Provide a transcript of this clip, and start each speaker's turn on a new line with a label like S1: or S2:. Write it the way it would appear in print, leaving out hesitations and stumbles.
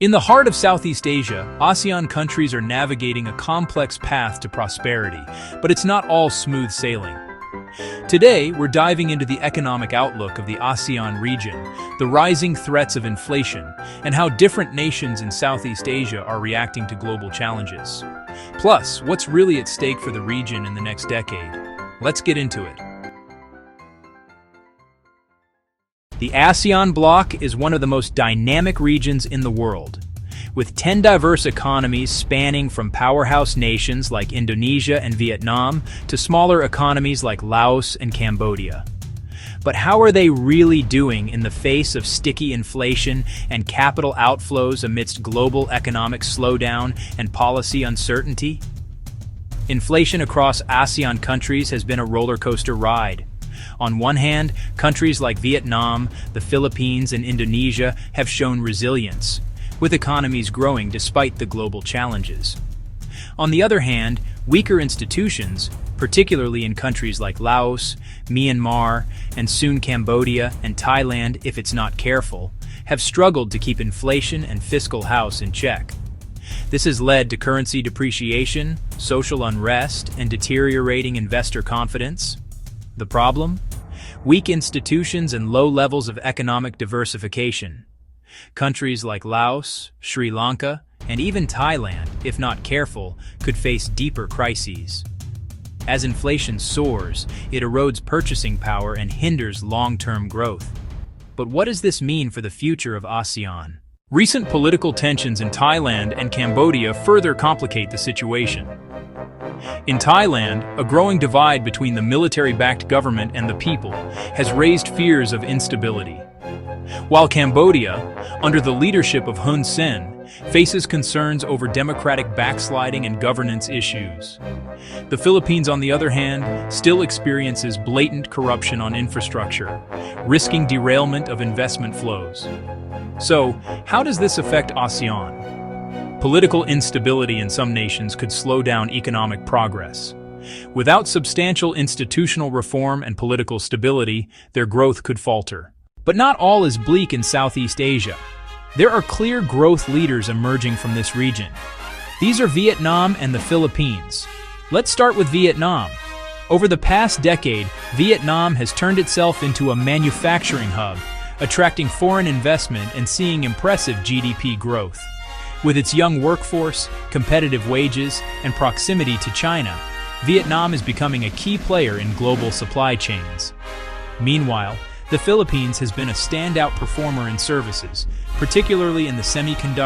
S1: In the heart of Southeast Asia, ASEAN countries are navigating a complex path to prosperity, but it's not all smooth sailing. Today, we're diving into the economic outlook of the ASEAN region, the rising threats of inflation, and how different nations in Southeast Asia are reacting to global challenges. Plus, what's really at stake for the region in the next decade? Let's get into it. The ASEAN bloc is one of the most dynamic regions in the world, with 10 diverse economies spanning from powerhouse nations like Indonesia and Vietnam to smaller economies like Laos and Cambodia. But how are they really doing in the face of sticky inflation and capital outflows amidst global economic slowdown and policy uncertainty? Inflation across ASEAN countries has been a roller coaster ride. On one hand, countries like Vietnam, the Philippines, and Indonesia have shown resilience, with economies growing despite the global challenges. On the other hand, weaker institutions, particularly in countries like Laos, Myanmar, and soon Cambodia and Thailand if it's not careful, have struggled to keep inflation and fiscal house in check. This has led to currency depreciation, social unrest, and deteriorating investor confidence. The problem? Weak institutions and low levels of economic diversification. Countries like Laos, Sri Lanka, and even Thailand, if not careful, could face deeper crises. As inflation soars, it erodes purchasing power and hinders long-term growth. But what does this mean for the future of ASEAN? Recent political tensions in Thailand and Cambodia further complicate the situation. In Thailand, a growing divide between the military-backed government and the people has raised fears of instability. While Cambodia, under the leadership of Hun Sen, faces concerns over democratic backsliding and governance issues. The Philippines, on the other hand, still experiences blatant corruption on infrastructure, risking derailment of investment flows. So, how does this affect ASEAN? Political instability in some nations could slow down economic progress. Without substantial institutional reform and political stability, their growth could falter. But not all is bleak in Southeast Asia. There are clear growth leaders emerging from this region. These are Vietnam and the Philippines. Let's start with Vietnam. Over the past decade, Vietnam has turned itself into a manufacturing hub, attracting foreign investment and seeing impressive GDP growth. With its young workforce, competitive wages, and proximity to China, Vietnam is becoming a key player in global supply chains. Meanwhile, the Philippines has been a standout performer in services, particularly in the semiconductor